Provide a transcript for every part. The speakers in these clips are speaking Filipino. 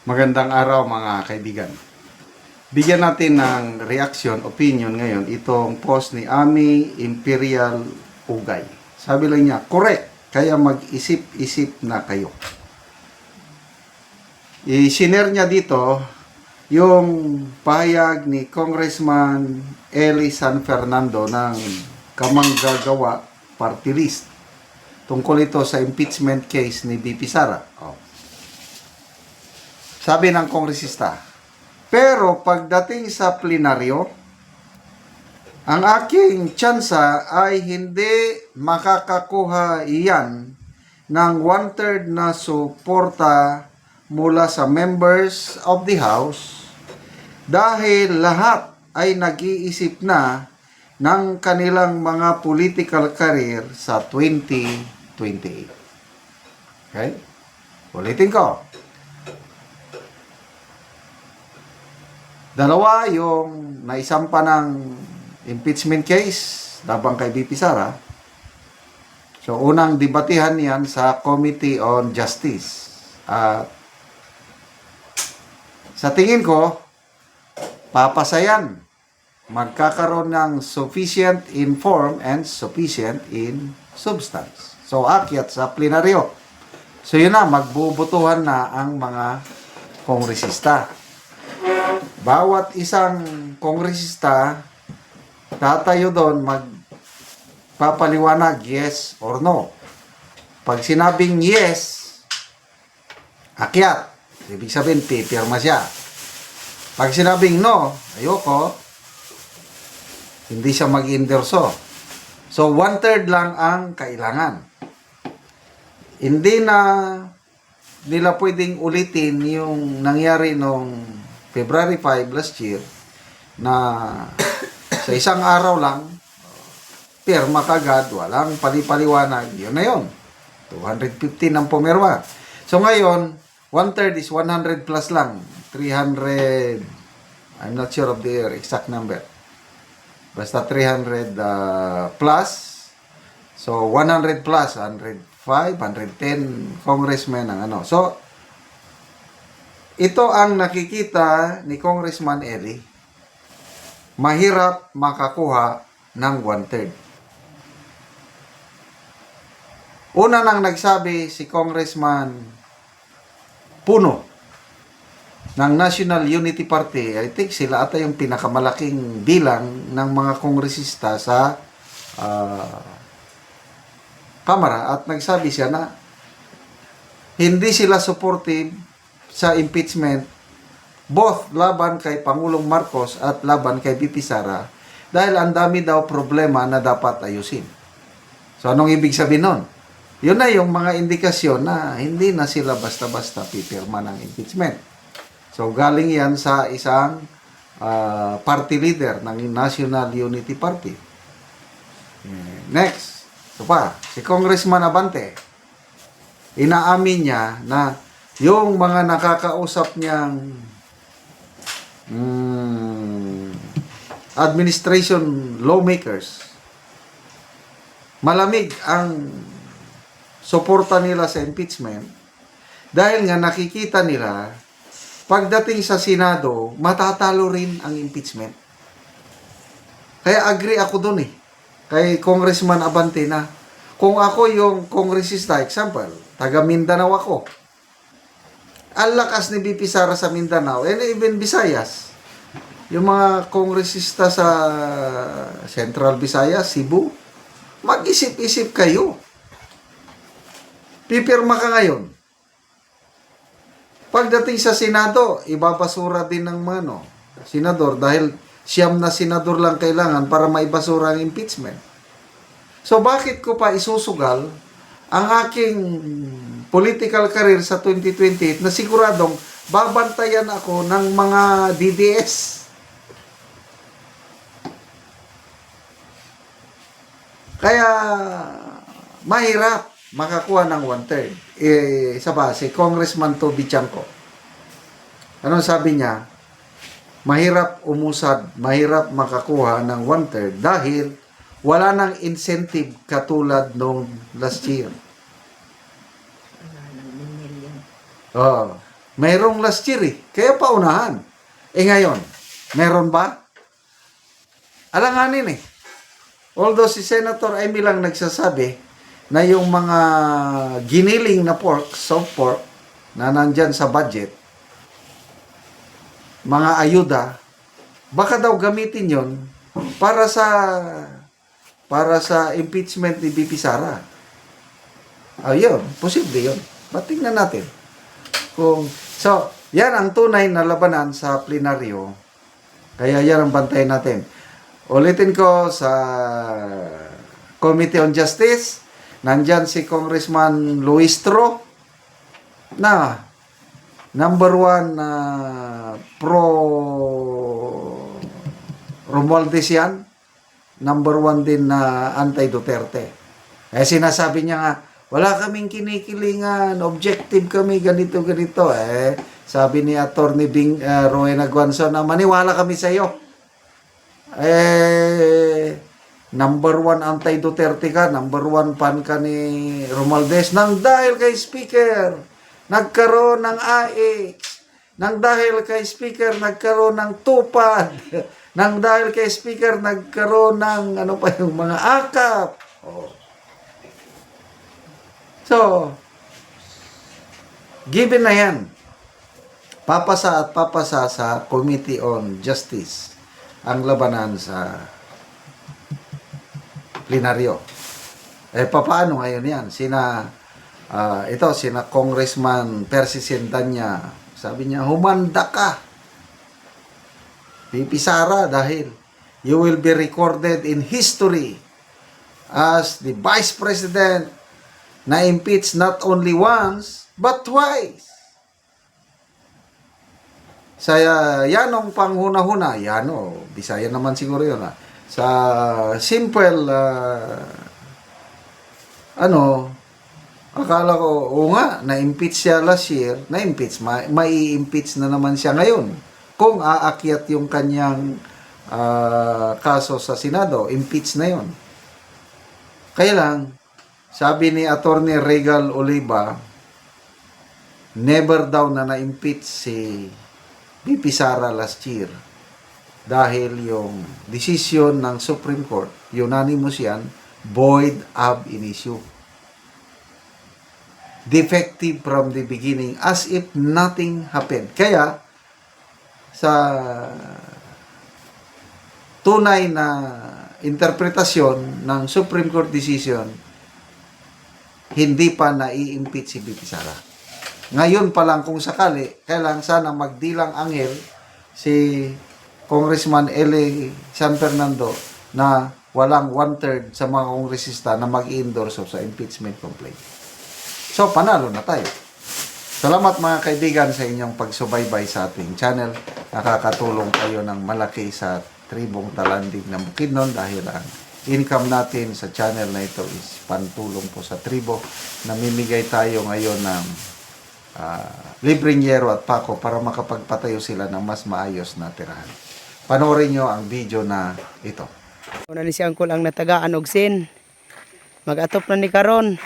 Magandang araw mga kaibigan. Bigyan natin ng reaction, opinion ngayon itong post ni Ami Imperial Ugay. Sabi lang niya, correct, kaya mag-isip-isip na kayo. I-share niya dito yung pahayag ni Congressman Eli San Fernando ng Kamanggagawa Party List tungkol ito sa impeachment case ni BP Sara. Sabi ng kongresista, pero pagdating sa plenaryo, ang aking tsansa ay hindi makakakuha iyan ng 1/3 na suporta mula sa members of the House dahil lahat ay nag-iisip na ng kanilang mga political career sa 2028. Okay? Ulitin ko. Dalawa yung naisampa ng impeachment case laban kay BP Sara. So, unang debatihan yan sa Committee on Justice. Sa tingin ko, papasayan. Magkakaroon ng sufficient in form and sufficient in substance. So, akyat sa plenaryo. So, yun na, magbubutuhan na ang mga kongresista. Bawat isang kongresista tatayo doon magpapaliwanag yes or no. Pag sinabing yes, akyat. Ibig sabihin, pipirma siya. Pag sinabing no, ayoko, hindi siya mag-endorso. So, 1/3 lang ang kailangan. Hindi na nila pwedeng ulitin yung nangyari nung February 5 last year na sa isang araw lang pirma kagad, walang palipaliwanag. Yun na yun. 215 ang pumirma. So ngayon, 1/3 is 100 plus lang. 300, I'm not sure of the exact number. Basta 300 plus. So 100 plus, 105, 110 congressmen ang ano. So ito ang nakikita ni Congressman Eli. Mahirap makakuha ng 1/3. Una nang nagsabi si Congressman Puno ng National Unity Party. I think sila ata yung pinakamalaking bilang ng mga kongresista sa Kamara. At nagsabi siya na hindi sila supportive sa impeachment, both laban kay Pangulong Marcos at laban kay BP Sara, dahil ang dami daw problema na dapat ayusin. So, anong ibig sabihin nun? Yun na yung mga indikasyon na hindi na sila basta-basta pipirma ng impeachment. So, galing yan sa isang party leader ng National Unity Party. Next, ito pa, si Congressman Abante, inaamin niya na yung mga nakakausap niyang administration lawmakers, malamig ang suporta nila sa impeachment dahil nga nakikita nila pagdating sa Senado, matatalo rin ang impeachment. Kaya agree ako dun kay Congressman Abante na kung ako yung kongresista, example, taga Mindanao ako, ang lakas ni BP Sara sa Mindanao, and even Visayas. Yung mga kongresista sa Central Visayas, Cebu, mag-isip-isip kayo. Pipirma ka ngayon. Pagdating sa Senado, ibabasura din ng senador dahil 9 na senador lang kailangan para maibasura ang impeachment. So bakit ko pa isusugal ang aking political career sa 2028 na siguradong babantayan ako ng mga DDS. Kaya mahirap makakuha ng 1/3. Isa pa, si Congressman Toby Chanco. Anong sabi niya? Mahirap umusad, mahirap makakuha ng 1/3 dahil wala nang incentive katulad nung last year. Oh. Mayroong last year eh. Kaya paunahan. Ngayon, meron ba? Alanganin eh. Although si Senator Amy lang nagsasabi na yung mga giniling na pork, soft pork, na nandyan sa budget, mga ayuda, baka daw gamitin yon para sa impeachment ni BP Sara. Ayun, posible yun. Tingnan natin. So, yan ang tunay na labanan sa plenaryo. Kaya yan ang bantayan natin. Ulitin ko sa Committee on Justice, nandyan si Congressman Luistro na number 1 pro Romualdez yan. Number 1 din na anti-Duterte. Sinasabi niya nga, wala kaming kinikilingan, objective kami, ganito. Sabi ni Atty. Rowena Guanzon na maniwala kami sa iyo. Number 1 anti-Duterte ka, number 1 fan ka ni Romualdez. Nang dahil kay Speaker, nagkaroon ng AX. Nang dahil kay Speaker, nagkaroon ng tupad. Nang dahil kay Speaker, nagkaroon ng yung mga akap. So, given na yan, papasa sa Committee on Justice ang labanan sa plenaryo. Paano ngayon yan? Sina Congressman Percy Sentanya, sabi niya, humanda ka, BP Sara, dahil you will be recorded in history as the Vice President na impeach not only once, but twice. Sa yanong panghuna-huna, Bisaya naman siguro yun. Sa simple, akala ko, na-impeach siya last year, na-impeach, mai-impeach na naman siya ngayon. Kung aakyat yung kanyang kaso sa Senado, impeach na yon. Kaya lang, sabi ni Atty. Regal Oliva, never daw na-impeach si BP Sara last year dahil yung decision ng Supreme Court, unanimous yan, void ab initio. Defective from the beginning, as if nothing happened. Kaya, sa tunay na interpretasyon ng Supreme Court decision, hindi pa nai-impeach si BP Sara. Ngayon pa lang kung sakali, kailangan sana magdilang anghel si Congressman Eli San Fernando na walang 1/3 sa mga kongresista na mag-endorse sa impeachment complaint. So, panalo na tayo. Salamat mga kaibigan sa inyong pagsubaybay sa ating channel. Nakakatulong kayo ng malaki sa tribong talandig ng Bukidnon dahil ang income natin sa channel na ito is pantulong po sa tribo. Namimigay tayo ngayon ng libreng yero at pako para makapagpatayo sila ng mas maayos na tirahan. Panoorin nyo ang video na ito. Una ni si Angkol ang natagaan og sin. Mag-atop na ni karon.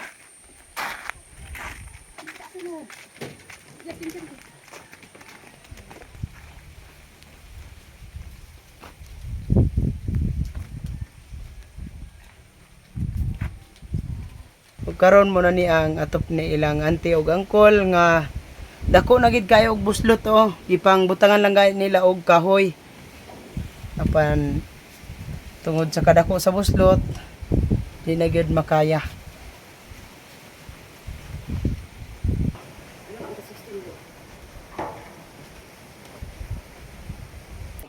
Ug karon mo na ni ang atop ni ilang auntie og angkol nga dako na gid kayo og buslot ipang butangan lang gayud nila og kahoy. Apan tungod sa kadako sa buslot di na gyud makaya.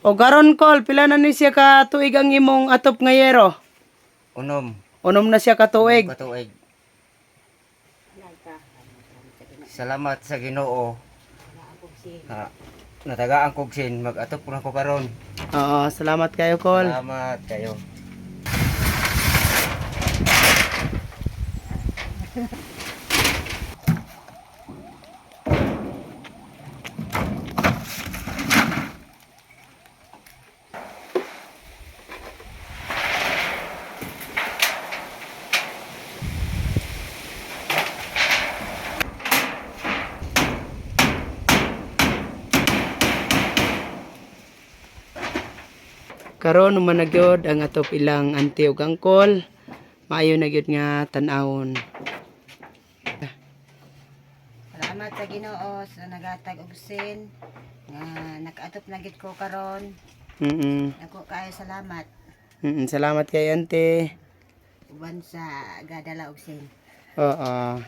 O karon kol pila na ni siya ka tuig ang imong atop nga yero? Unom na siya ka tuig. Salamat sa Ginoo. Natagaan kog sin mag-atop na ko karon. Oo, salamat kayo kol. Salamat kayo. karon naman na gyud ang atop ilang auntie ug uncle. Maayo na gyud nga tan-awon. Salamat sa Ginoo sa nagatag og sin nga nakaatop na gid ko karon. Ako kaayo salamat Salamat kay auntie. uban sa gadala og sin. Oo.